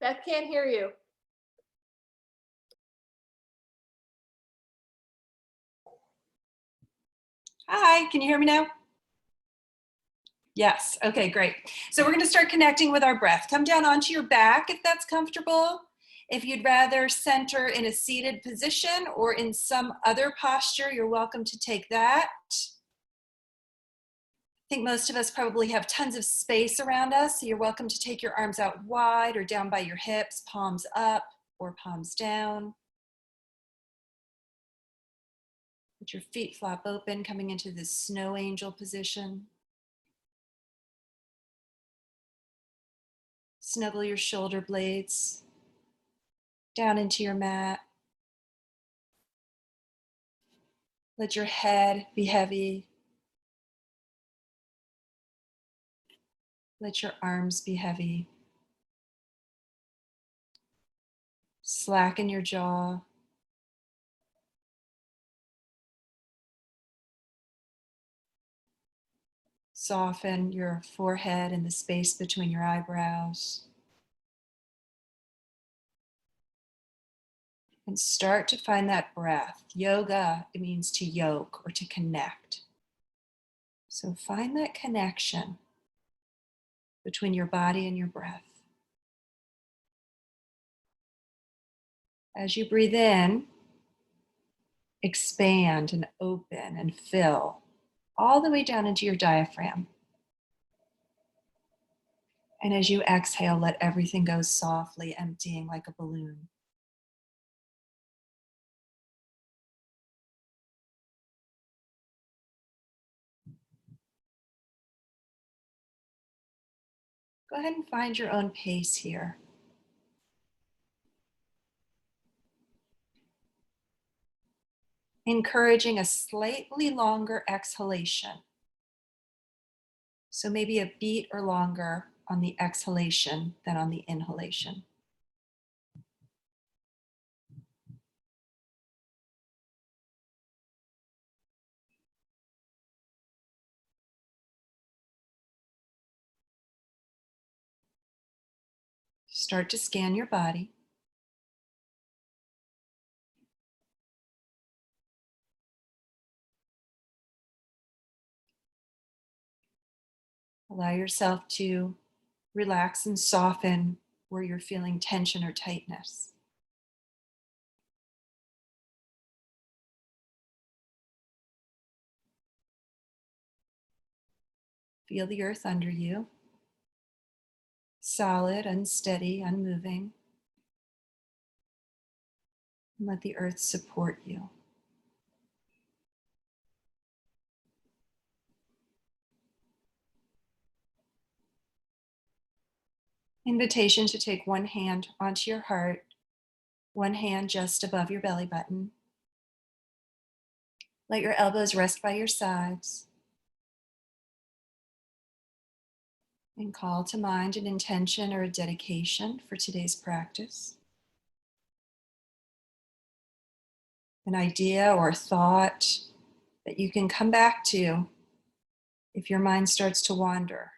Beth can't hear you. Hi, can you hear me now? Yes, okay, great. So we're gonna start connecting with our breath. Come down onto your back if that's comfortable. If you'd rather center in a seated position or in some other posture, you're welcome to take that. I think most of us probably have tons of space around us, so you're welcome to take your arms out wide or down by your hips, palms up or palms down. Let your feet flop open, coming into this snow angel position. Snuggle your shoulder blades down into your mat. Let your head be heavy. Let your arms be heavy. Slacken your jaw. Soften your forehead and the space between your eyebrows. And start to find that breath. Yoga, it means to yoke or to connect. So find that connection between your body and your breath. As you breathe in, expand and open and fill all the way down into your diaphragm. And as you exhale, let everything go softly, emptying like a balloon. Go ahead and find your own pace here. Encouraging a slightly longer exhalation. So maybe a beat or longer on the exhalation than on the inhalation. Start to scan your body. Allow yourself to relax and soften where you're feeling tension or tightness. Feel the earth under you. Solid, unsteady, unmoving. And let the earth support you. Invitation to take one hand onto your heart, one hand just above your belly button. Let your elbows rest by your sides. And call to mind an intention or a dedication for today's practice. An idea or thought that you can come back to if your mind starts to wander.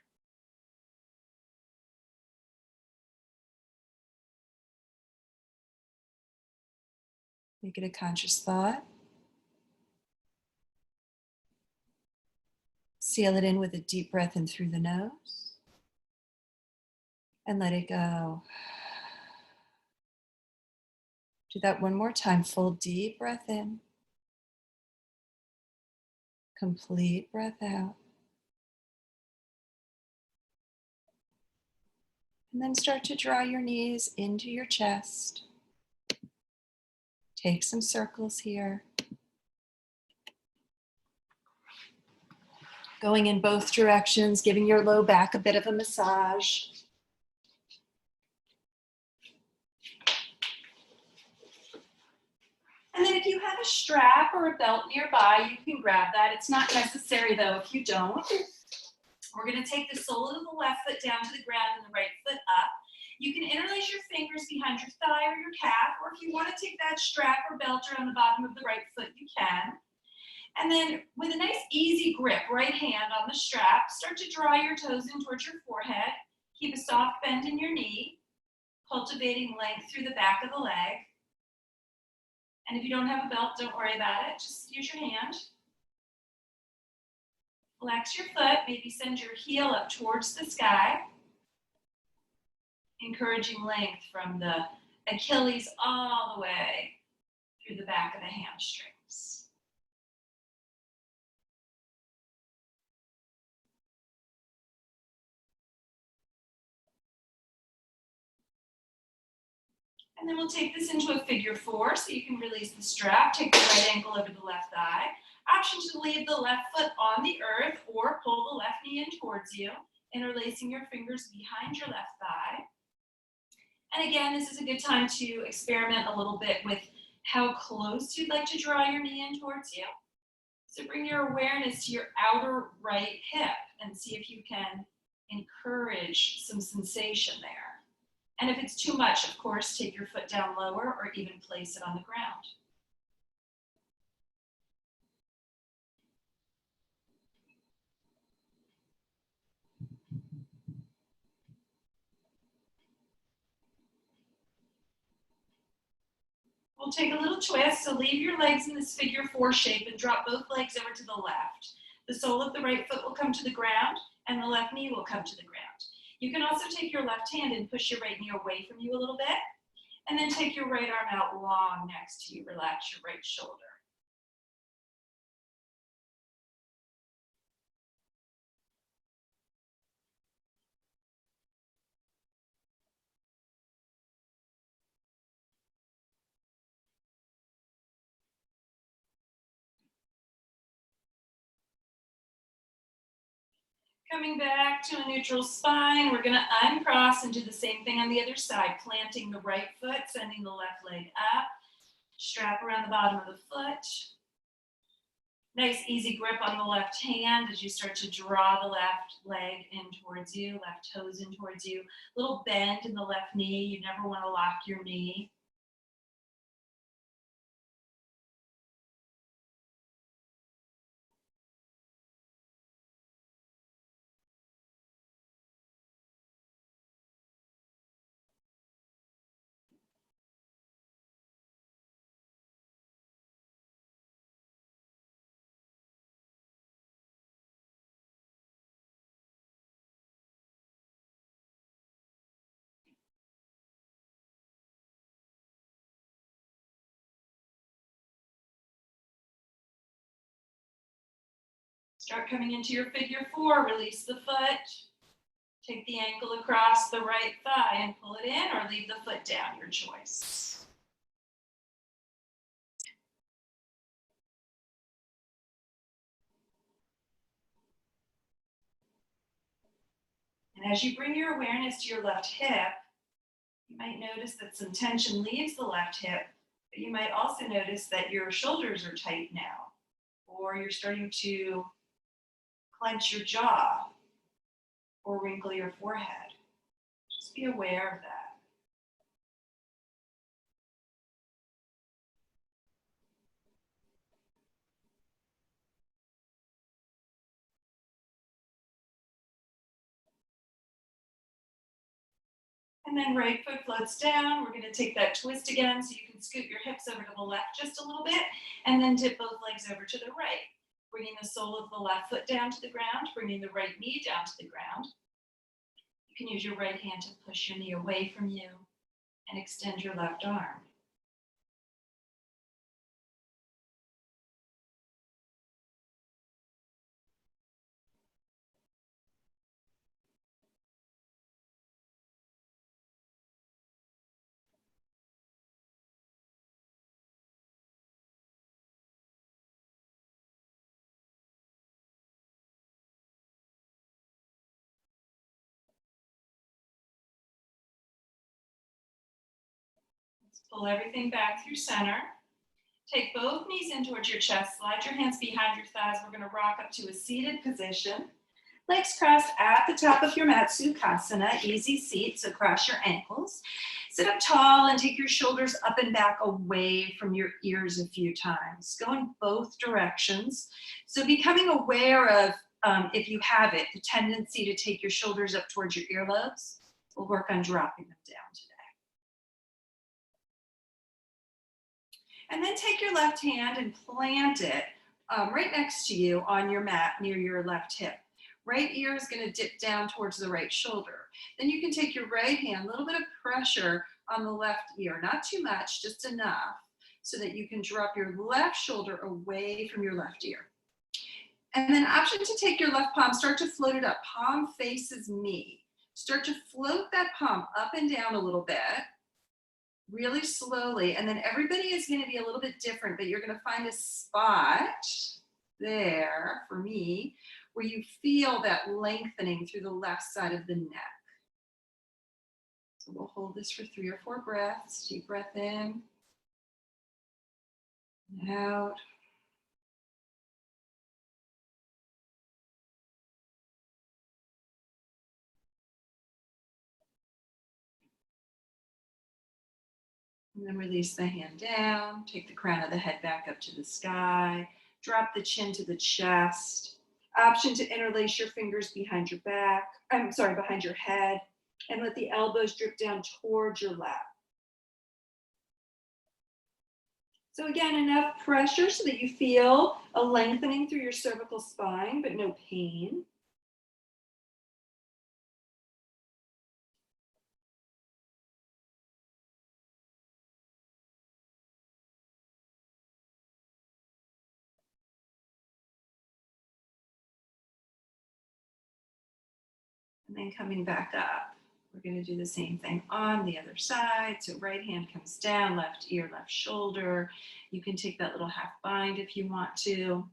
Make it a conscious thought. Seal it in with a deep breath in through the nose. And let it go. Do that one more time. Full deep breath in. Complete breath out. And then start to draw your knees into your chest. Take some circles here. Going in both directions, giving your low back a bit of a massage. And then if you have a strap or a belt nearby, you can grab that. It's not necessary though if you don't. We're going to take the sole of the left foot down to the ground and the right foot up. You can interlace your fingers behind your thigh or your calf, or if you want to take that strap or belt around the bottom of the right foot, you can. And then with a nice easy grip, right hand on the strap, start to draw your toes in towards your forehead. Keep a soft bend in your knee. cultivating length through the back of the leg. And if you don't have a belt, don't worry about it. Just use your hand. Flex your foot, maybe send your heel up towards the sky, encouraging length from the Achilles all the way through the back of the hamstrings. And then we'll take this into a figure 4, so you can release the strap, take the right ankle over the left thigh. Option to leave the left foot on the earth or pull the left knee in towards you, interlacing your fingers behind your left thigh. And again, this is a good time to experiment a little bit with how close you'd like to draw your knee in towards you. So bring your awareness to your outer right hip and see if you can encourage some sensation there. And if it's too much, of course, take your foot down lower or even place it on the ground. We'll take a little twist, so leave your legs in this figure 4 shape and drop both legs over to the left. The sole of the right foot will come to the ground and the left knee will come to the ground. You can also take your left hand and push your right knee away from you a little bit, and then take your right arm out long next to you. Relax your right shoulder. Coming back to a neutral spine, we're gonna uncross and do the same thing on the other side, planting the right foot, sending the left leg up, strap around the bottom of the foot. Nice easy grip on the left hand as you start to draw the left leg in towards you, left toes in towards you. Little bend in the left knee, you never wanna lock your knee. Start coming into your figure 4, release the foot. Take the ankle across the right thigh and pull it in, or leave the foot down, your choice. And as you bring your awareness to your left hip, you might notice that some tension leaves the left hip, but you might also notice that your shoulders are tight now, or you're starting to clench your jaw or wrinkle your forehead. Just be aware of that. And then right foot floats down. We're gonna take that twist again, so you can scoot your hips over to the left just a little bit, and then dip both legs over to the right. Bringing the sole of the left foot down to the ground, bringing the right knee down to the ground. You can use your right hand to push your knee away from you and extend your left arm. Let's pull everything back through center. Take both knees in towards your chest, slide your hands behind your thighs. We're gonna rock up to a seated position. Legs crossed at the top of your mat, Sukhasana, easy seat, so cross your ankles. Sit up tall and take your shoulders up and back away from your ears a few times. Go in both directions. So becoming aware of, if you have it, the tendency to take your shoulders up towards your earlobes, we'll work on dropping them down today. And then take your left hand and plant it right next to you on your mat near your left hip. Right ear is going to dip down towards the right shoulder. Then you can take your right hand, a little bit of pressure on the left ear, not too much, just enough, so that you can drop your left shoulder away from your left ear. And then option to take your left palm, start to float it up. Palm faces me. Start to float that palm up and down a little bit, really slowly. And then everybody is going to be a little bit different, but you're going to find a spot there, for me, where you feel that lengthening through the left side of the neck. So we'll hold this for 3 or 4 breaths. Deep breath in and out. And then release the hand down. Take the crown of the head back up to the sky. Drop the chin to the chest. Option to interlace your fingers behind your back. Behind your head. And let the elbows drip down towards your lap. So again, enough pressure so that you feel a lengthening through your cervical spine, but no pain. And then coming back up. We're going to do the same thing on the other side. So right hand comes down, left ear, left shoulder. You can take that little half bind if you want to.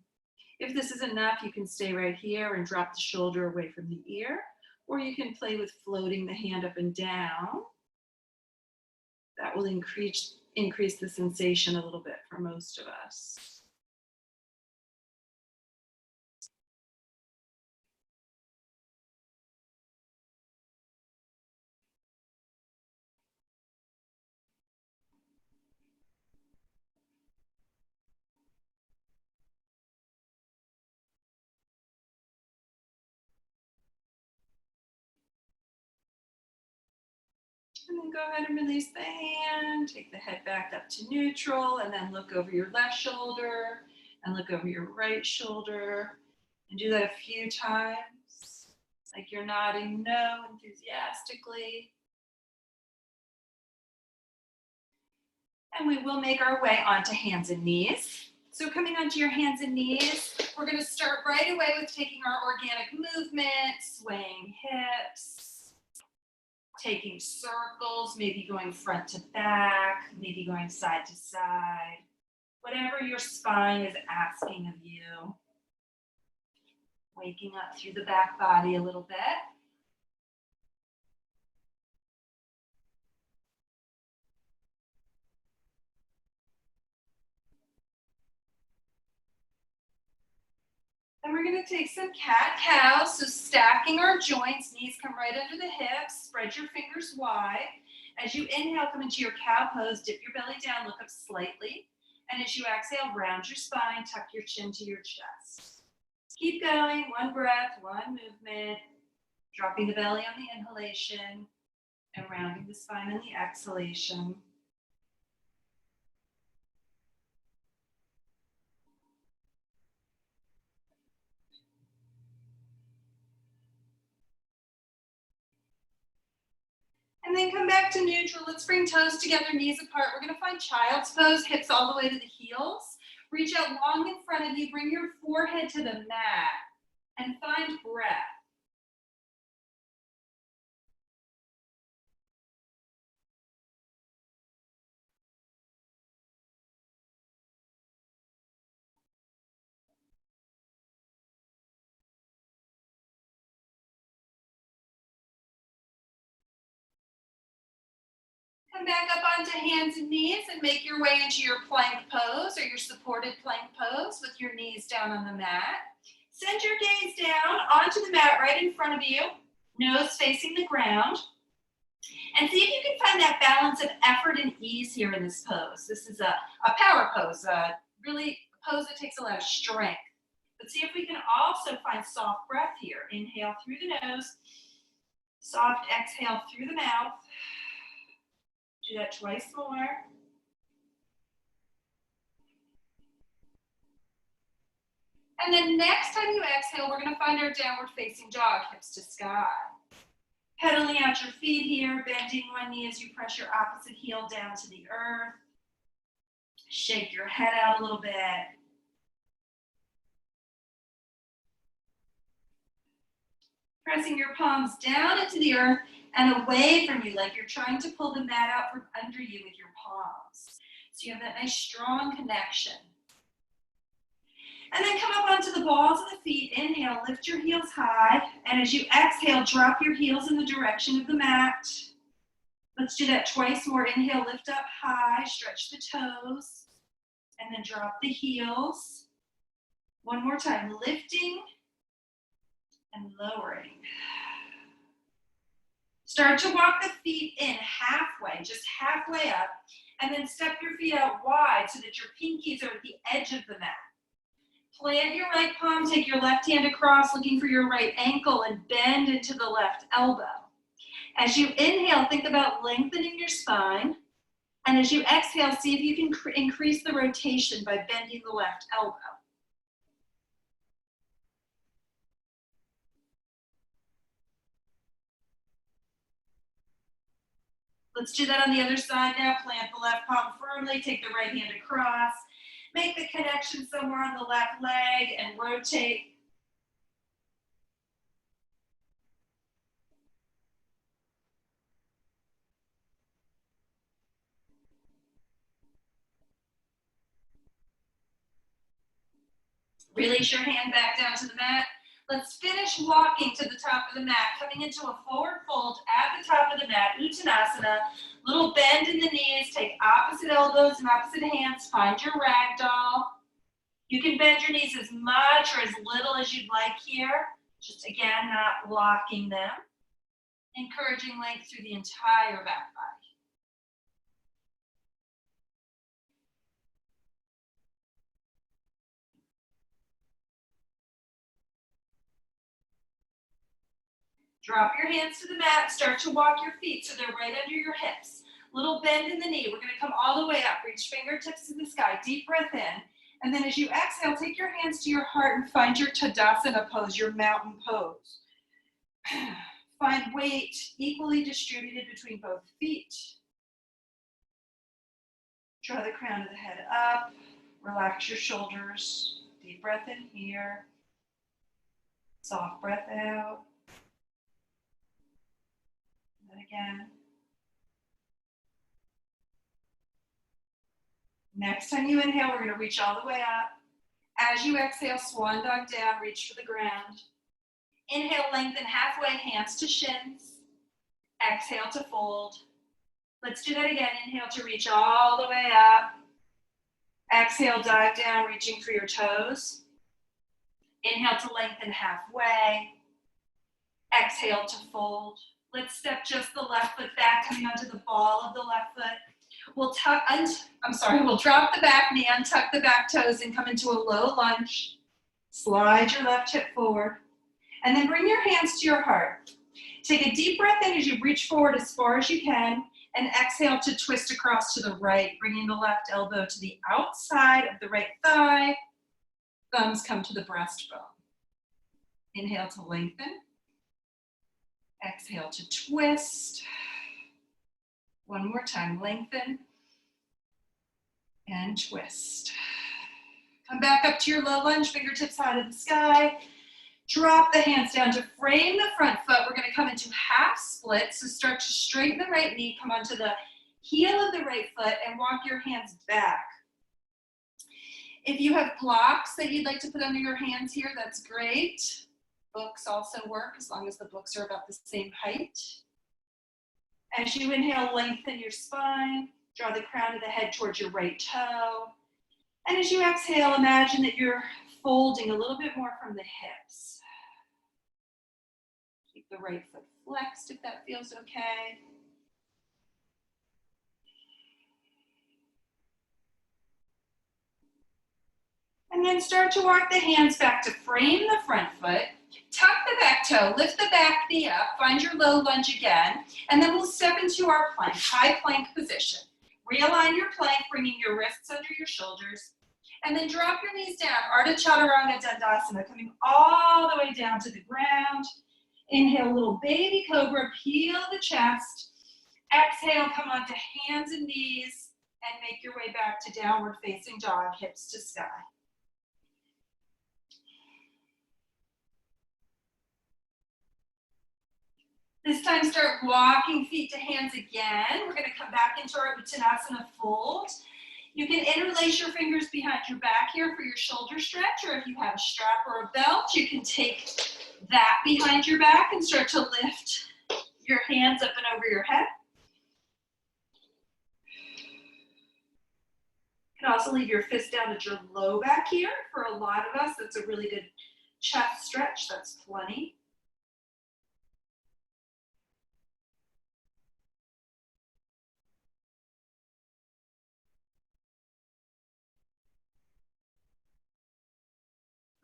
If this is enough, you can stay right here and drop the shoulder away from the ear, or you can play with floating the hand up and down. That will increase the sensation a little bit for most of us. And then go ahead and release the hand, take the head back up to neutral, and then look over your left shoulder and look over your right shoulder. And do that a few times, like you're nodding no enthusiastically. And we will make our way onto hands and knees. So coming onto your hands and knees, we're going to start right away with taking our organic movement, swaying hips, taking circles, maybe going front to back, maybe going side to side, whatever your spine is asking of you. Waking up through the back body a little bit. Then we're going to take some cat-cow. So stacking our joints, knees come right under the hips, spread your fingers wide. As you inhale, come into your cow pose, dip your belly down, look up slightly. And as you exhale, round your spine, tuck your chin to your chest. Keep going, one breath, one movement, dropping the belly on the inhalation and rounding the spine on the exhalation. And then come back to neutral. Let's bring toes together, knees apart. We're going to find child's pose, hips all the way to the heels. Reach out long in front of you. Bring your forehead to the mat and find breath. Come back up onto hands and knees and make your way into your plank pose or your supported plank pose with your knees down on the mat. Send your gaze down onto the mat right in front of you, nose facing the ground. And see if you can find that balance of effort and ease here in this pose. This is a power pose, really a pose that takes a lot of strength. But see if we can also find soft breath here. Inhale through the nose, soft exhale through the mouth. Do that twice more. And then next time you exhale, we're gonna find our downward facing dog, hips to sky. Pedaling out your feet here, bending one knee as you press your opposite heel down to the earth. Shake your head out a little bit. Pressing your palms down into the earth and away from you, like you're trying to pull the mat out from under you with your palms. So you have that nice strong connection. And then come up onto the balls of the feet. Inhale, lift your heels high. And as you exhale, drop your heels in the direction of the mat. Let's do that twice more. Inhale, lift up high, stretch the toes, and then drop the heels. One more time, lifting and lowering. Start to walk the feet in halfway, just halfway up, and then step your feet out wide so that your pinkies are at the edge of the mat. Plant your right palm, take your left hand across, looking for your right ankle, and bend into the left elbow. As you inhale, think about lengthening your spine. And as you exhale, see if you can increase the rotation by bending the left elbow. Let's do that on the other side now. Plant the left palm firmly, take the right hand across. Make the connection somewhere on the left leg and rotate. Release your hand back down to the mat. Let's finish walking to the top of the mat, coming into a forward fold at the top of the mat, Uttanasana. Little bend in the knees, take opposite elbows and opposite hands, find your ragdoll. You can bend your knees as much or as little as you'd like here. Just again, not blocking them. Encouraging length through the entire back body. Drop your hands to the mat, start to walk your feet so they're right under your hips. Little bend in the knee. We're gonna come all the way up. Reach fingertips to the sky. Deep breath in. And then as you exhale, take your hands to your heart and find your Tadasana pose, your mountain pose. Find weight equally distributed between both feet. Draw the crown of the head up. Relax your shoulders. Deep breath in here. Soft breath out. And then again. Next time you inhale, we're going to reach all the way up. As you exhale, swan dog down, reach for the ground. Inhale, lengthen halfway, hands to shins. Exhale to fold. Let's do that again. Inhale to reach all the way up. Exhale, dive down, reaching for your toes. Inhale to lengthen halfway. Exhale to fold. Let's step just the left foot back, coming onto the ball of the left foot. We'll drop the back knee, untuck the back toes, and come into a low lunge. Slide your left hip forward. And then bring your hands to your heart. Take a deep breath in as you reach forward as far as you can, and exhale to twist across to the right, bringing the left elbow to the outside of the right thigh. Thumbs come to the breastbone. Inhale to lengthen. Exhale to twist. One more time, lengthen and twist. Come back up to your low lunge, fingertips high to the sky. Drop the hands down to frame the front foot. We're going to come into half split. So start to straighten the right knee, come onto the heel of the right foot, and walk your hands back. If you have blocks that you'd like to put under your hands here, that's great. Books also work as long as the books are about the same height. As you inhale, lengthen your spine. Draw the crown of the head towards your right toe. And as you exhale, imagine that you're folding a little bit more from the hips. Keep the right foot flexed if that feels okay. And then start to walk the hands back to frame the front foot. Tuck the back toe, lift the back knee up, find your low lunge again, and then we'll step into our plank, high plank position. Realign your plank, bringing your wrists under your shoulders. And then drop your knees down, Ardha Chaturanga Dandasana, coming all the way down to the ground. Inhale, little baby cobra, peel the chest. Exhale, come onto hands and knees, and make your way back to downward facing dog, hips to sky. This time, start walking feet to hands again. We're gonna come back into our Uttanasana fold. You can interlace your fingers behind your back here for your shoulder stretch, or if you have a strap or a belt, you can take that behind your back and start to lift your hands up and over your head. You can also leave your fist down at your low back here. For a lot of us, that's a really good chest stretch. That's plenty.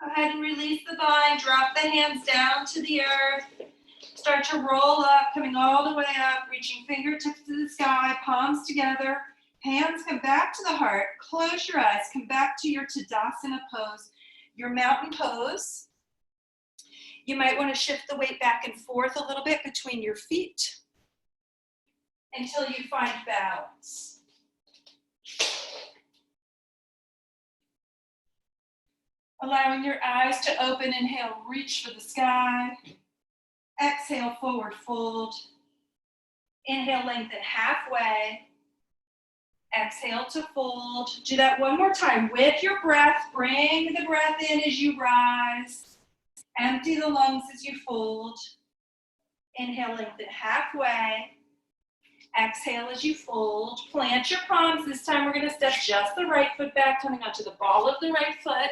Go ahead and release the bind. Drop the hands down to the earth. Start to roll up, coming all the way up, reaching fingertips to the sky, palms together. Hands come back to the heart. Close your eyes. Come back to your Tadasana pose, your mountain pose. You might want to shift the weight back and forth a little bit between your feet until you find balance. Allowing your eyes to open. Inhale, reach for the sky. Exhale, forward fold. Inhale, lengthen halfway. Exhale to fold. Do that one more time with your breath. Bring the breath in as you rise. Empty the lungs as you fold. Inhale, lengthen halfway. Exhale as you fold. Plant your palms. This time we're going to step just the right foot back, coming onto the ball of the right foot.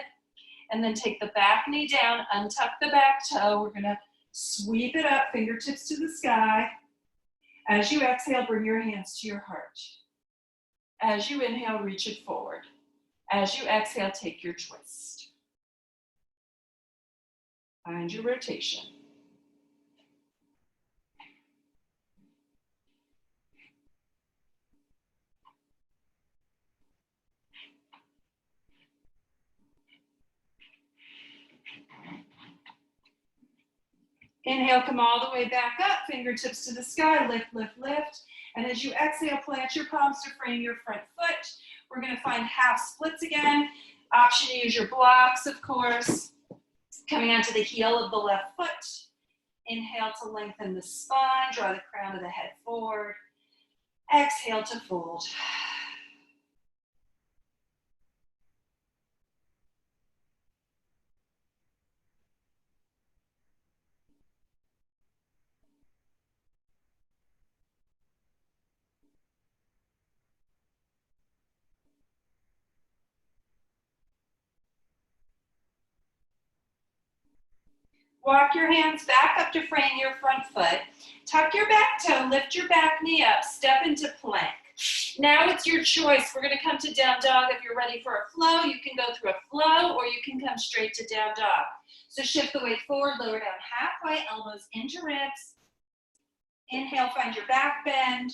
And then take the back knee down, untuck the back toe. We're going to sweep it up, fingertips to the sky. As you exhale, bring your hands to your heart. As you inhale, reach it forward. As you exhale, take your twist. Find your rotation. Inhale, come all the way back up, fingertips to the sky, lift, lift, lift. And as you exhale, plant your palms to frame your front foot. We're gonna find half splits again. Option to use your blocks, of course. Coming onto the heel of the left foot. Inhale to lengthen the spine, draw the crown of the head forward. Exhale to fold. Walk your hands back up to frame your front foot. Tuck your back toe, lift your back knee up, step into plank. Now it's your choice. We're gonna come to down dog. If you're ready for a flow, you can go through a flow or you can come straight to down dog. So shift the weight forward, lower down halfway, elbows into ribs. Inhale, find your back bend.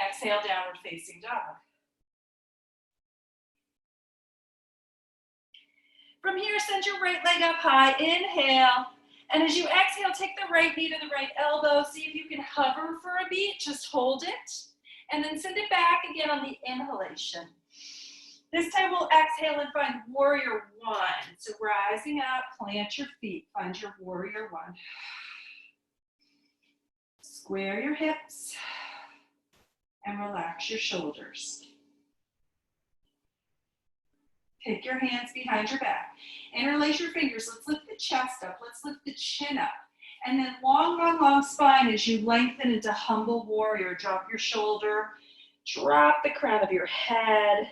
Exhale, downward facing dog. From here, send your right leg up high, inhale. And as you exhale, take the right knee to the right elbow. See if you can hover for a beat, just hold it. And then send it back again on the inhalation. This time we'll exhale and find warrior one. So rising up, plant your feet, find your warrior one. Square your hips and relax your shoulders. Take your hands behind your back. Interlace your fingers. Let's lift the chest up. Let's lift the chin up. And then long, long, long spine as you lengthen into humble warrior. Drop your shoulder. Drop the crown of your head.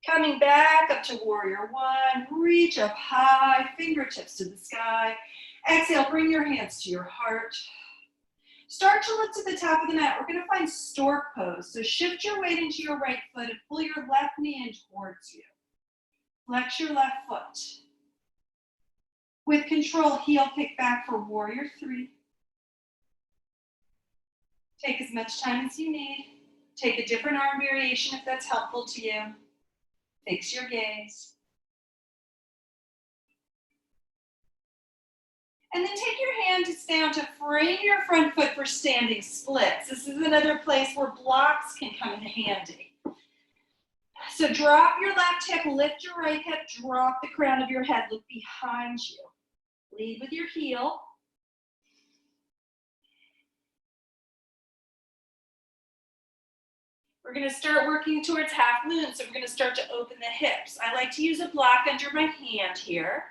Coming back up to warrior one. Reach up high, fingertips to the sky. Exhale, bring your hands to your heart. Start to lift to the top of the mat. We're going to find stork pose. So shift your weight into your right foot and pull your left knee in towards you. Flex your left foot. With control, heel kick back for warrior 3. Take as much time as you need. Take a different arm variation if that's helpful to you. Fix your gaze. And then take your hands down to frame your front foot for standing splits. This is another place where blocks can come in handy. So drop your left hip, lift your right hip, drop the crown of your head, look behind you. Lead with your heel. We're going to start working towards half moon, so we're going to start to open the hips. I like to use a block under my hand here.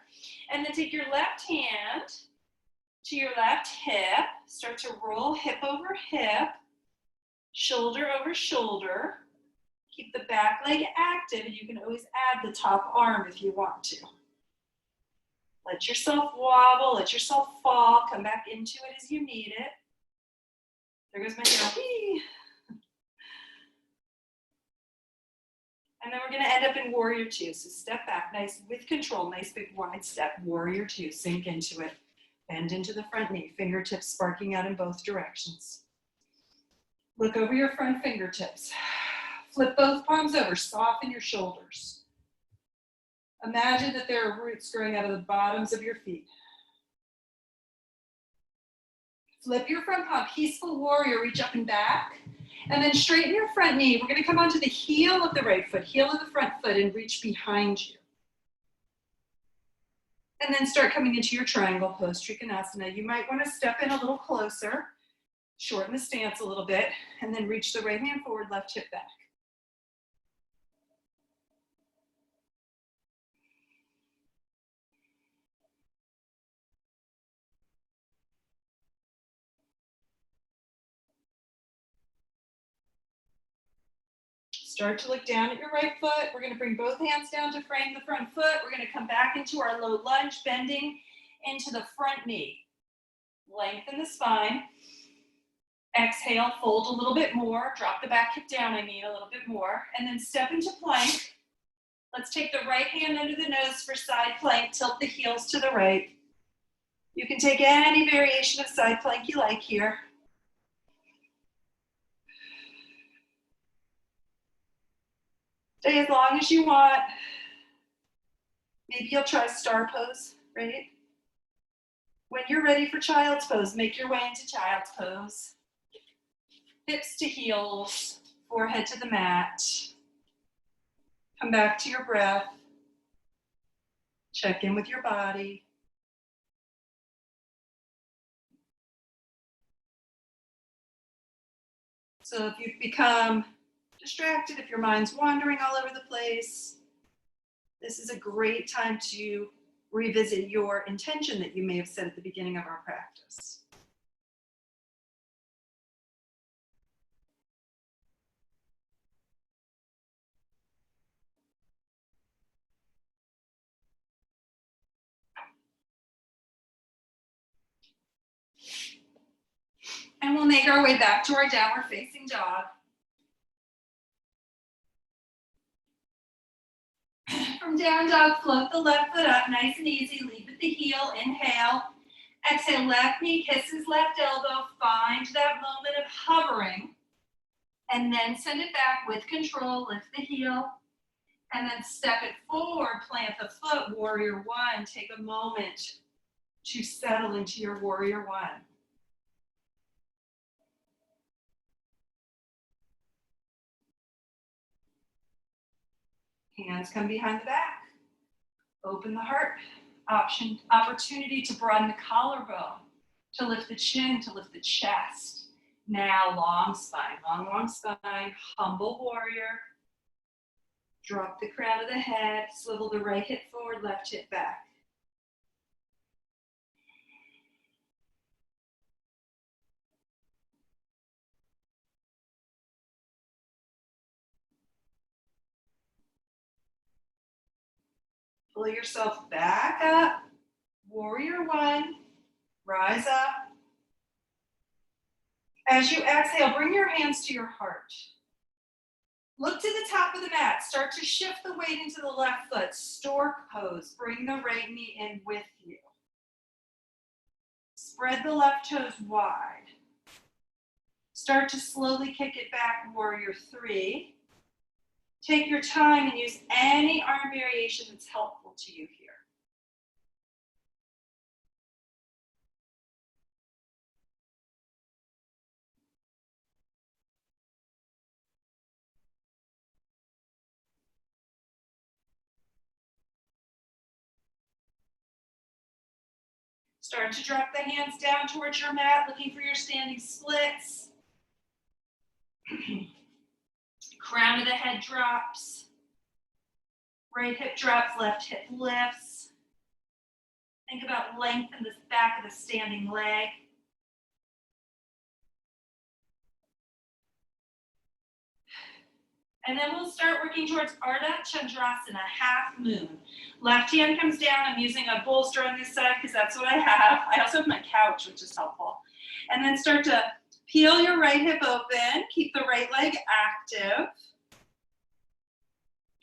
And then take your left hand to your left hip. Start to roll hip over hip, shoulder over shoulder. Keep the back leg active, and you can always add the top arm if you want to. Let yourself wobble, let yourself fall, come back into it as you need it. There goes my heel. And then we're going to end up in warrior 2. So step back, nice with control, nice big wide step, warrior 2. Sink into it. Bend into the front knee, fingertips sparking out in both directions. Look over your front fingertips. Flip both palms over, soften your shoulders. Imagine that there are roots growing out of the bottoms of your feet. Flip your front palm, peaceful warrior, reach up and back. And then straighten your front knee. We're going to come onto the heel of the right foot, heel of the front foot, and reach behind you. And then start coming into your triangle pose, Trikonasana. You might want to step in a little closer, shorten the stance a little bit, and then reach the right hand forward, left hip back. Start to look down at your right foot. We're going to bring both hands down to frame the front foot. We're going to come back into our low lunge, bending into the front knee. Lengthen the spine. Exhale, fold a little bit more. Drop the back hip down, a little bit more. And then step into plank. Let's take the right hand under the nose for side plank. Tilt the heels to the right. You can take any variation of side plank you like here. Stay as long as you want. Maybe you'll try star pose, right? When you're ready for child's pose, make your way into child's pose. Hips to heels, forehead to the mat. Come back to your breath. Check in with your body. So if you've become distracted, if your mind's wandering all over the place, this is a great time to revisit your intention that you may have set at the beginning of our practice. And we'll make our way back to our downward facing dog. From down dog, float the left foot up, nice and easy. Lead with the heel, inhale. Exhale, left knee kisses left elbow. Find that moment of hovering. And then send it back with control, lift the heel. And then step it forward, plant the foot, warrior 1. Take a moment to settle into your warrior 1. Hands come behind the back. Open the heart. Opportunity to broaden the collarbone, to lift the chin, to lift the chest. Now long spine, long spine, humble warrior. Drop the crown of the head, swivel the right hip forward, left hip back. Pull yourself back up. Warrior 1, rise up. As you exhale, bring your hands to your heart. Look to the top of the mat. Start to shift the weight into the left foot. Stork pose. Bring the right knee in with you. Spread the left toes wide. Start to slowly kick it back, warrior three. Take your time and use any arm variation that's helpful to you here. Start to drop the hands down towards your mat, looking for your standing splits. Crown of the head drops. Right hip drops, left hip lifts. Think about length in the back of the standing leg. And then we'll start working towards Ardha Chandrasana, half moon. Left hand comes down. I'm using a bolster on this side because that's what I have. I also have my couch, which is helpful. And then start to peel your right hip open. Keep the right leg active.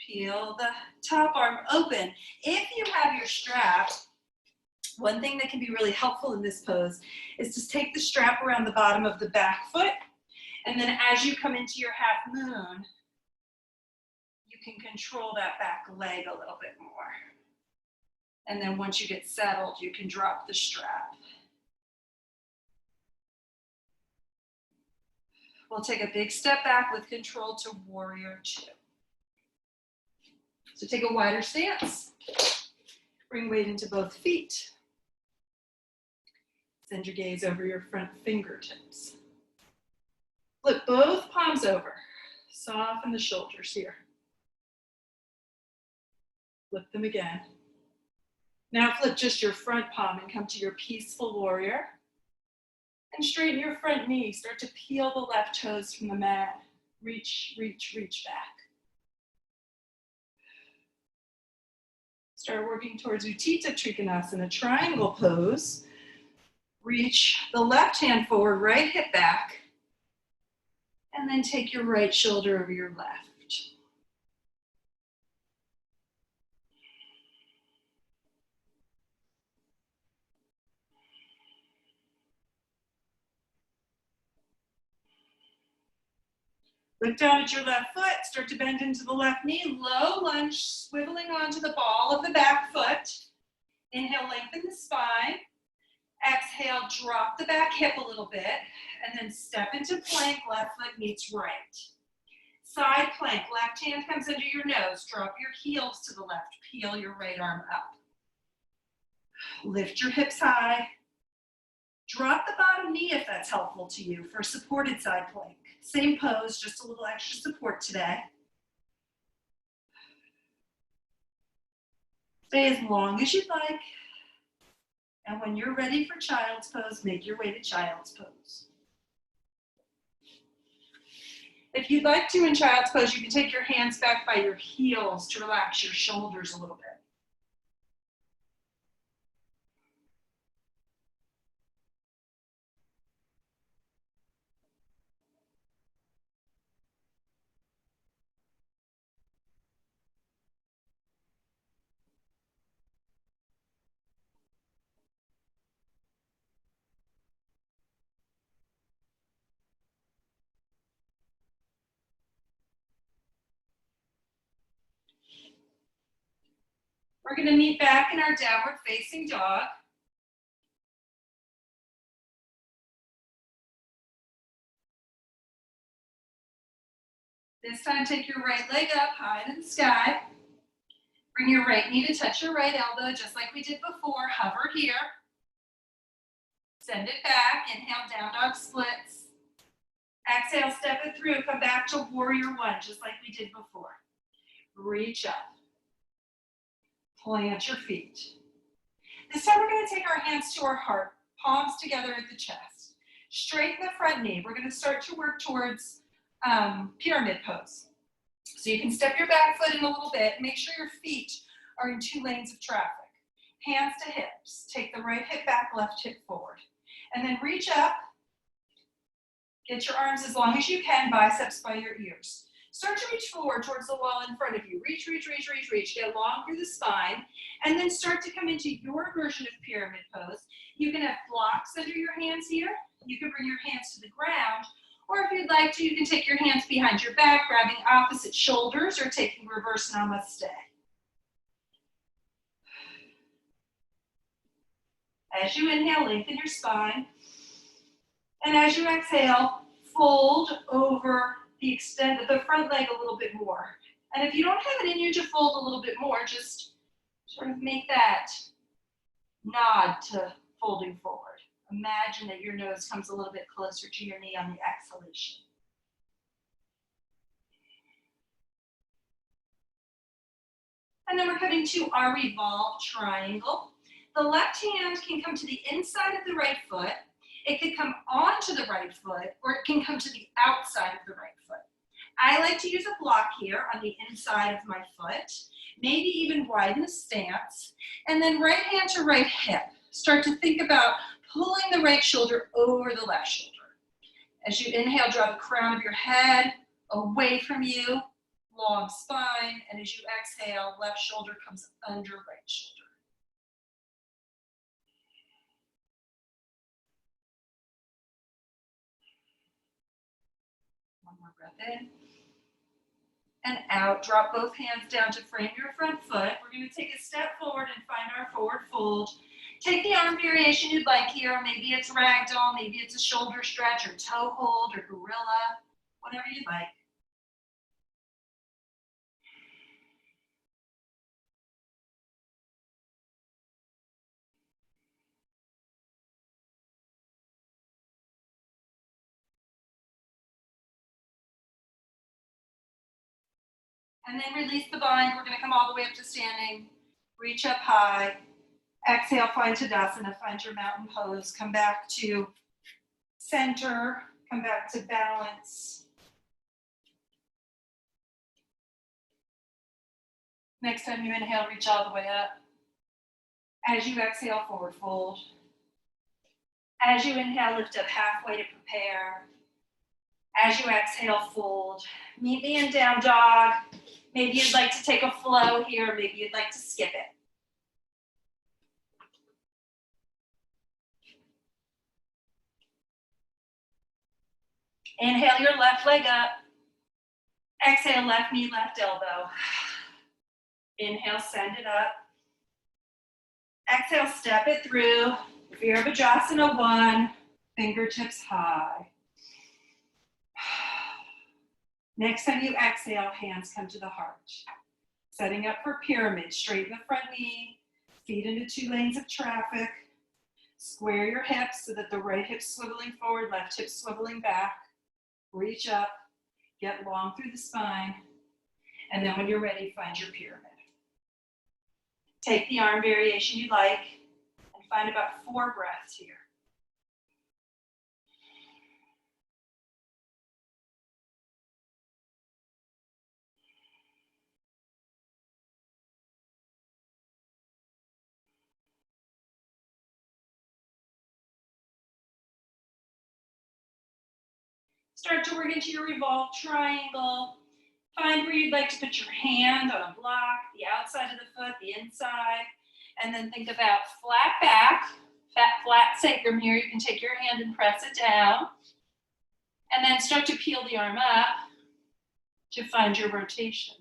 Peel the top arm open. If you have your strap, one thing that can be really helpful in this pose is to take the strap around the bottom of the back foot. And then as you come into your half moon, you can control that back leg a little bit more. And then once you get settled, you can drop the strap. We'll take a big step back with control to warrior two. So take a wider stance. Bring weight into both feet. Send your gaze over your front fingertips. Flip both palms over. Soften the shoulders here. Flip them again. Now flip just your front palm and come to your peaceful warrior. And straighten your front knee. Start to peel the left toes from the mat. Reach, reach, reach back. Start working towards Utthita Trikonasana, triangle pose. Reach the left hand forward, right hip back. And then take your right shoulder over your left. Look down at your left foot, start to bend into the left knee, low lunge, swiveling onto the ball of the back foot. Inhale, lengthen the spine. Exhale, drop the back hip a little bit, and then step into plank, left foot meets right. Side plank, left hand comes under your nose, drop your heels to the left, peel your right arm up. Lift your hips high. Drop the bottom knee if that's helpful to you for supported side plank. Same pose, just a little extra support today. Stay as long as you'd like. And when you're ready for child's pose, make your way to child's pose. If you'd like to in child's pose, you can take your hands back by your heels to relax your shoulders a little bit. We're going to meet back in our downward facing dog. This time, take your right leg up high in the sky. Bring your right knee to touch your right elbow, just like we did before. Hover here. Send it back. Inhale, down dog splits. Exhale, step it through. Come back to warrior one, just like we did before. Reach up. Plant your feet. This time we're going to take our hands to our heart, palms together at the chest. Straighten the front knee. We're going to start to work towards pyramid pose. So you can step your back foot in a little bit. Make sure your feet are in 2 lanes of traffic. Hands to hips. Take the right hip back, left hip forward. And then reach up. Get your arms as long as you can, biceps by your ears. Start to reach forward towards the wall in front of you. Reach, reach, reach, reach, reach. Get long through the spine. And then start to come into your version of pyramid pose. You can have blocks under your hands here. You can bring your hands to the ground. Or if you'd like to, you can take your hands behind your back, grabbing opposite shoulders, or taking reverse namaste. As you inhale, lengthen your spine. And as you exhale, fold over the front leg a little bit more. And if you don't have it in you to fold a little bit more, just sort of make that nod to folding forward. Imagine that your nose comes a little bit closer to your knee on the exhalation. And then we're coming to our revolved triangle. The left hand can come to the inside of the right foot. It can come onto the right foot, or it can come to the outside of the right foot. I like to use a block here on the inside of my foot, maybe even widen the stance, and then right hand to right hip. Start to think about pulling the right shoulder over the left shoulder. As you inhale, draw the crown of your head away from you, long spine, and as you exhale, left shoulder comes under right shoulder. One more breath in. And out. Drop both hands down to frame your front foot. We're going to take a step forward and find our forward fold. Take the arm variation you'd like here. Maybe it's ragdoll, maybe it's a shoulder stretch or toe hold or gorilla, whatever you'd like. And then release the bind. We're going to come all the way up to standing. Reach up high. Exhale, find Tadasana, find your mountain pose. Come back to center. Come back to balance. Next time you inhale, reach all the way up. As you exhale, forward fold. As you inhale, lift up halfway to prepare. As you exhale, fold. Meet me in down dog. Maybe you'd like to take a flow here. Maybe you'd like to skip it. Inhale your left leg up. Exhale, left knee, left elbow. Inhale, send it up. Exhale, step it through. Virabhajasana 1, fingertips high. Next time you exhale, hands come to the heart. Setting up for pyramid. Straighten the front knee, feet into 2 lanes of traffic. Square your hips so that the right hip's swiveling forward, left hip swiveling back. Reach up, get long through the spine, and then when you're ready, find your pyramid. Take the arm variation you like, and find about 4 breaths here. Start to work into your revolved triangle. Find where you'd like to put your hand on a block, the outside of the foot, the inside, and then think about flat back, flat sacrum here. You can take your hand and press it down, and then start to peel the arm up to find your rotation.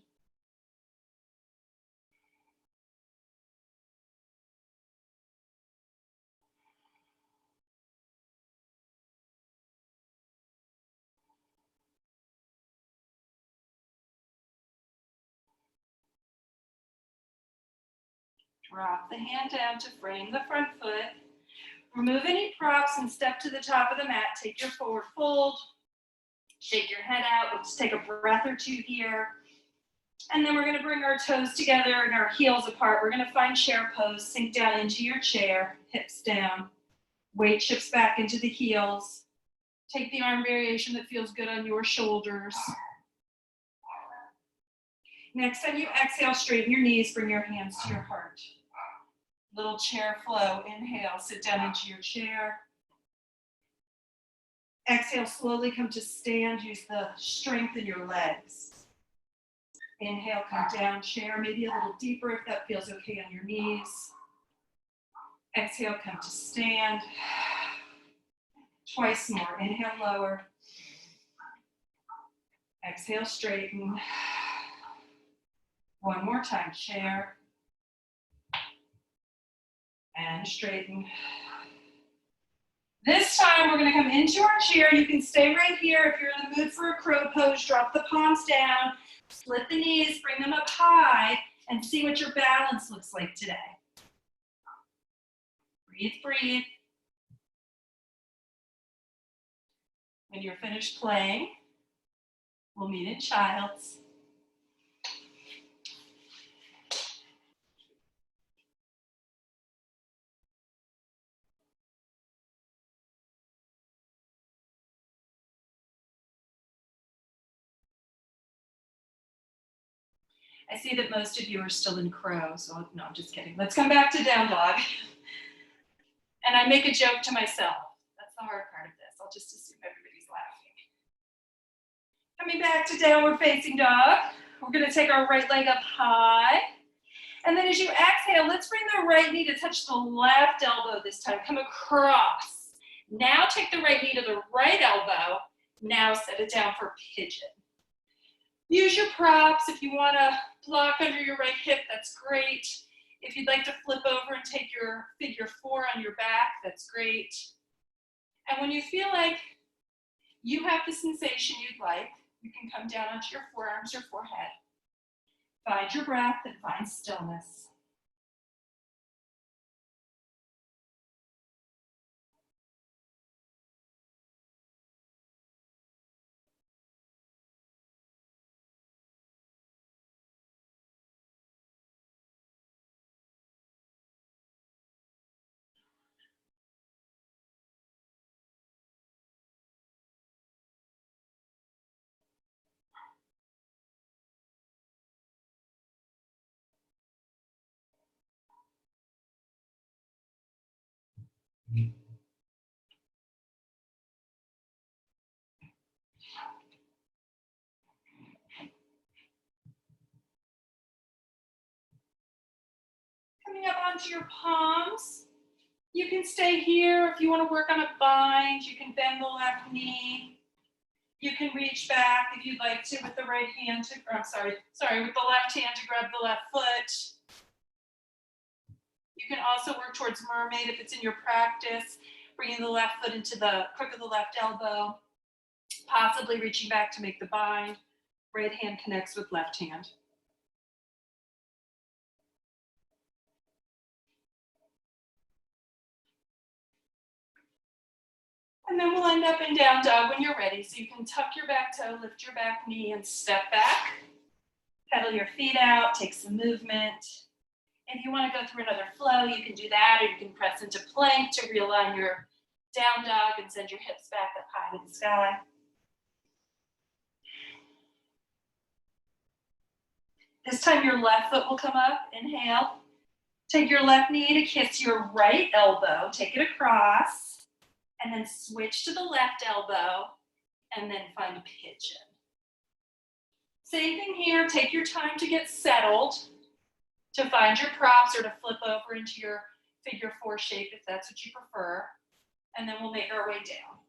Drop the hand down to frame the front foot. Remove any props and step to the top of the mat. Take your forward fold. Shake your head out. We'll just take a breath or 2 here. And then we're going to bring our toes together and our heels apart. We're going to find chair pose. Sink down into your chair, hips down. Weight shifts back into the heels. Take the arm variation that feels good on your shoulders. Next time you exhale, straighten your knees, bring your hands to your heart. Little chair flow. Inhale, sit down into your chair. Exhale, slowly come to stand. Use the strength in your legs. Inhale, come down, chair, maybe a little deeper if that feels okay on your knees. Exhale, come to stand. Twice more. Inhale, lower. Exhale, straighten. One more time, chair. And straighten. This time we're going to come into our chair. You can stay right here. If you're in the mood for a crow pose, drop the palms down, split the knees, bring them up high, and see what your balance looks like today. Breathe, breathe. When you're finished playing, we'll meet in child's. I see that most of you are still in crow, so no, I'm just kidding. Let's come back to down dog. And I make a joke to myself. That's the hard part of this. I'll just assume everybody's laughing. Coming back to downward facing dog. We're going to take our right leg up high. And then as you exhale, let's bring the right knee to touch the left elbow this time. Come across. Now take the right knee to the right elbow. Now set it down for pigeon. Use your props. If you want to block under your right hip, that's great. If you'd like to flip over and take your figure 4 on your back, that's great. And when you feel like you have the sensation you'd like, you can come down onto your forearms or forehead. Find your breath and find stillness. Coming up onto your palms. You can stay here. If you want to work on a bind, you can bend the left knee. You can reach back if you'd like to with the right hand to, or I'm sorry, with the left hand to grab the left foot. You can also work towards mermaid if it's in your practice, bringing the left foot into the crook of the left elbow, possibly reaching back to make the bind. Right hand connects with left hand. And then we'll end up in down dog when you're ready. So you can tuck your back toe, lift your back knee, and step back. Pedal your feet out, take some movement. If you want to go through another flow, you can do that, or you can press into plank to realign your down dog and send your hips back up high to the sky. This time your left foot will come up. Inhale. Take your left knee to kiss your right elbow. Take it across. And then switch to the left elbow. And then find a pigeon. Same thing here. Take your time to get settled, to find your props or to flip over into your figure 4 shape if that's what you prefer. And then we'll make our way down.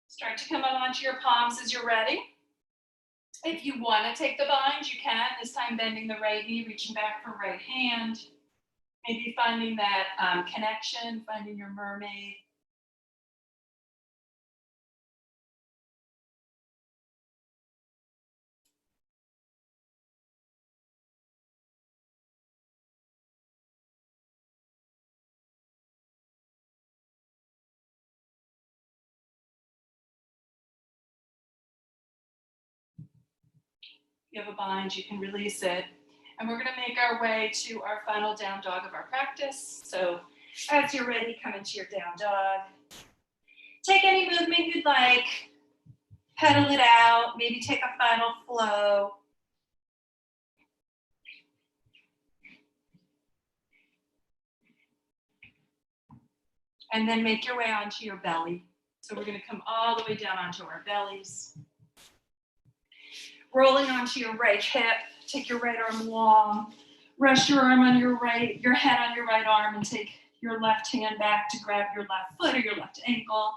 Start to come up onto your palms as you're ready. If you want to take the bind, you can. This time bending the right knee, reaching back for right hand. Maybe finding that connection, finding your mermaid. You have a bind, you can release it. And we're gonna make our way to our final down dog of our practice. So as you're ready, come into your down dog. Take any movement you'd like, pedal it out, maybe take a final flow. And then make your way onto your belly. So we're gonna come all the way down onto our bellies. Rolling onto your right hip, take your right arm long, rest your arm on your head on your right arm, and take your left hand back to grab your left foot or your left ankle.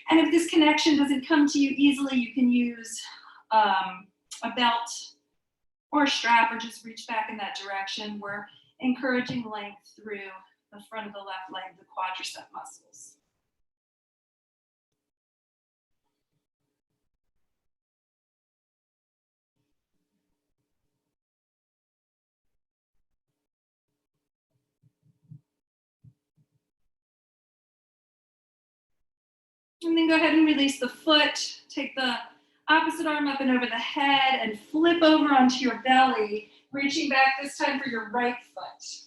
And if this connection doesn't come to you easily, you can use a belt or a strap, or just reach back in that direction. We're encouraging length through the front of the left leg, the quadricep muscles. And then go ahead and release the foot. Take the opposite arm up and over the head and flip over onto your belly, reaching back this time for your right foot.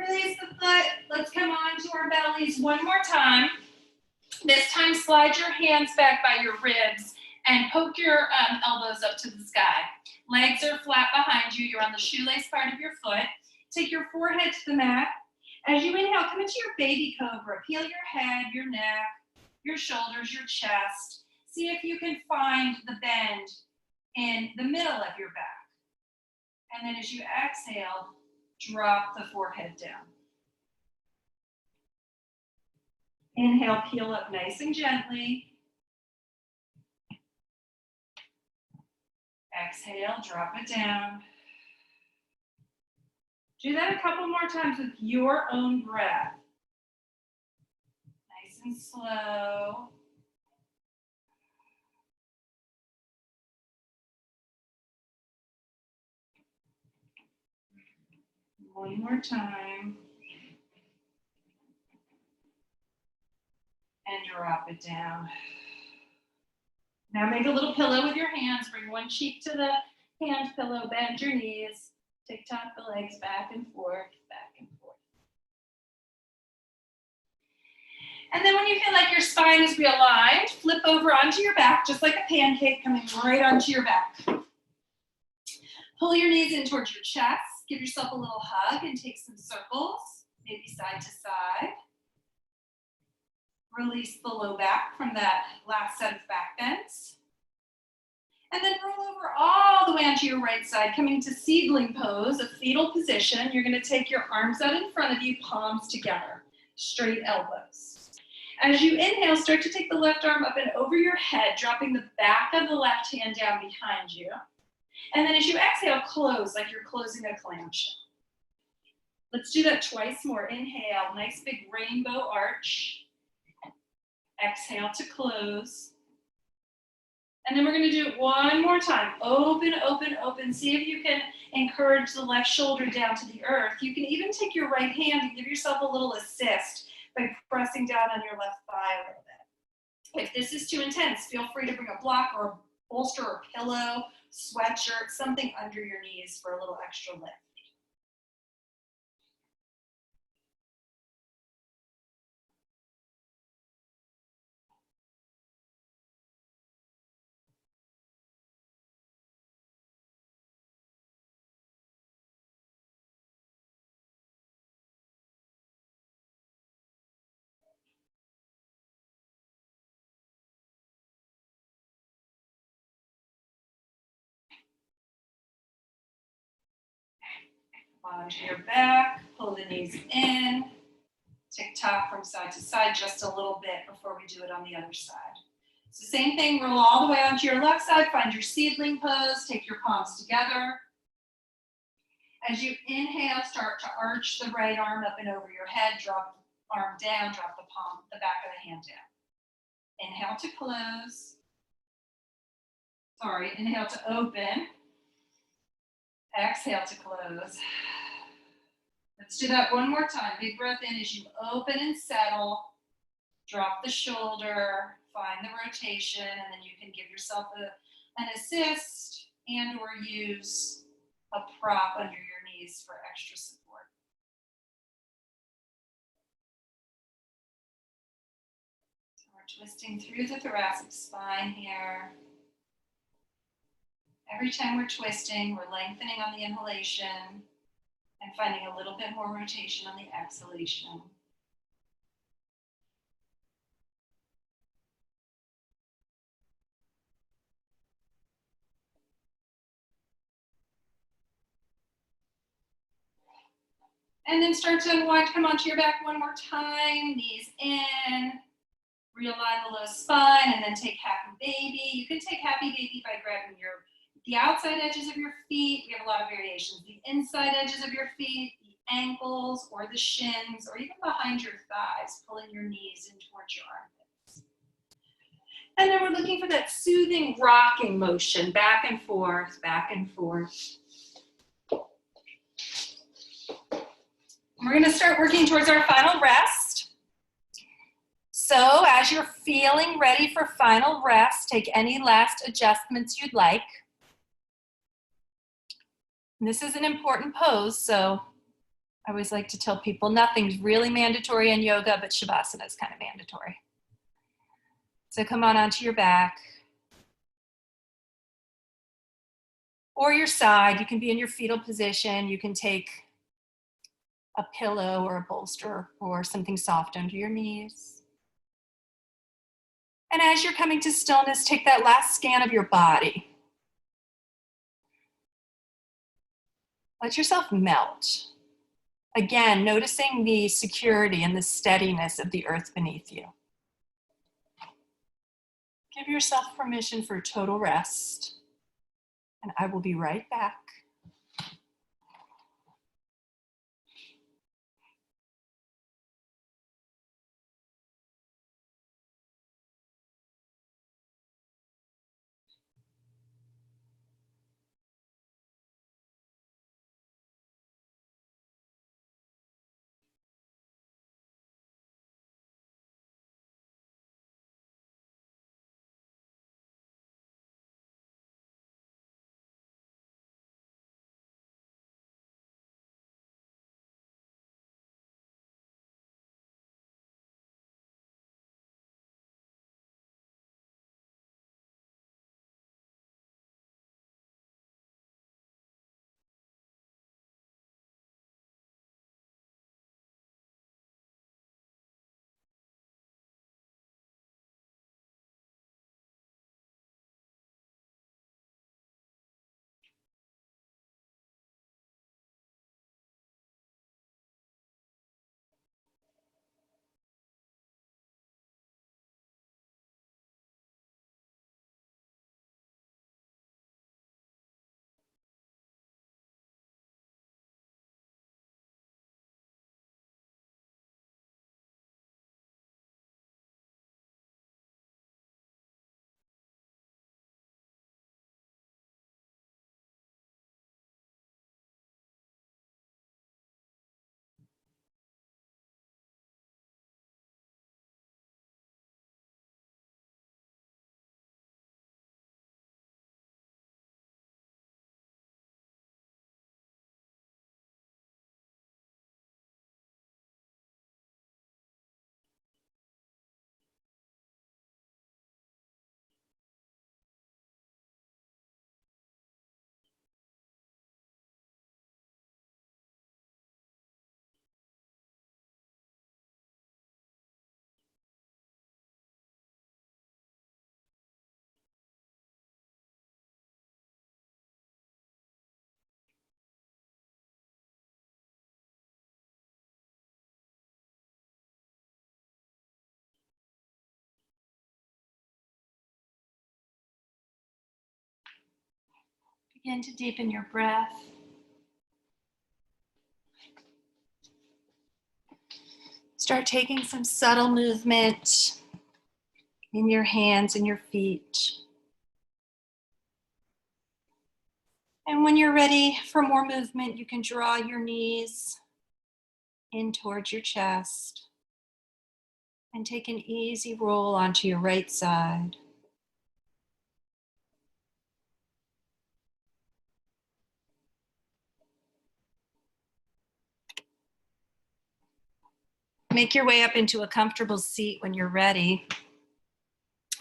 Release the foot. Let's come on to our bellies one more time. This time, slide your hands back by your ribs and poke your elbows up to the sky. Legs are flat behind you. You're on the shoelace part of your foot. Take your forehead to the mat. As you inhale, come into your baby cobra. Peel your head, your neck, your shoulders, your chest. See if you can find the bend in the middle of your back. And then as you exhale, drop the forehead down. Inhale, peel up nice and gently. Exhale, drop it down. Do that a couple more times with your own breath. Nice and slow. One more time. And drop it down. Now make a little pillow with your hands. Bring one cheek to the hand pillow. Bend your knees. Tick-tock the legs back and forth, back and forth. And then when you feel like your spine is realigned, flip over onto your back, just like a pancake, coming right onto your back. Pull your knees in towards your chest. Give yourself a little hug and take some circles, maybe side to side. Release the low back from that last set of back bends. And then roll over all the way onto your right side, coming to seedling pose, a fetal position. You're going to take your arms out in front of you, palms together, straight elbows. As you inhale, start to take the left arm up and over your head, dropping the back of the left hand down behind you. And then as you exhale, close like you're closing a clamshell. Let's do that twice more. Inhale, nice big rainbow arch. Exhale to close. And then we're going to do it one more time. Open, open, open. See if you can encourage the left shoulder down to the earth. You can even take your right hand and give yourself a little assist by pressing down on your left thigh a little bit. If this is too intense, feel free to bring a block or a bolster or pillow, sweatshirt, something under your knees for a little extra lift. Onto your back, pull the knees in. Tick tock from side to side just a little bit before we do it on the other side. It's the same thing, roll all the way onto your left side, find your seedling pose, take your palms together. As you inhale, start to arch the right arm up and over your head, drop the arm down, drop the back of the hand down. Inhale to close. Sorry, inhale to open. Exhale to close. Let's do that one more time. Big breath in as you open and settle. Drop the shoulder, find the rotation, and then you can give yourself an assist and or use a prop under your knees for extra support. So we're twisting through the thoracic spine here. Every time we're twisting, we're lengthening on the inhalation and finding a little bit more rotation on the exhalation. And then start to unwind, come onto your back one more time, knees in, realign the low spine, and then take happy baby. You can take happy baby by grabbing the outside edges of your feet. We have a lot of variations. The inside edges of your feet, the ankles, or the shins, or even behind your thighs, pulling your knees in towards your armpits. And then we're looking for that soothing rocking motion, back and forth, back and forth. We're going to start working towards our final rest. So as you're feeling ready for final rest, take any last adjustments you'd like. And this is an important pose, so I always like to tell people nothing's really mandatory in yoga, but Shavasana is kind of mandatory. So come on onto your back. Or your side. You can be in your fetal position. You can take a pillow or a bolster or something soft under your knees. And as you're coming to stillness, take that last scan of your body. Let yourself melt. Again, noticing the security and the steadiness of the earth beneath you. Give yourself permission for total rest, and I will be right back. Begin to deepen your breath. Start taking some subtle movement in your hands and your feet. And when you're ready for more movement, you can draw your knees in towards your chest and take an easy roll onto your right side. Make your way up into a comfortable seat when you're ready.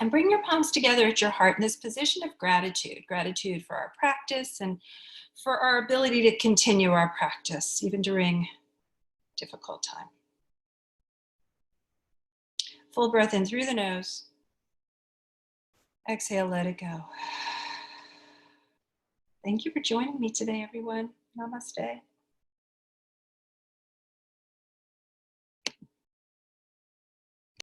And bring your palms together at your heart in this position of gratitude. Gratitude for our practice and for our ability to continue our practice, even during difficult time. Full breath in through the nose. Exhale, let it go. Thank you for joining me today, everyone. Namaste.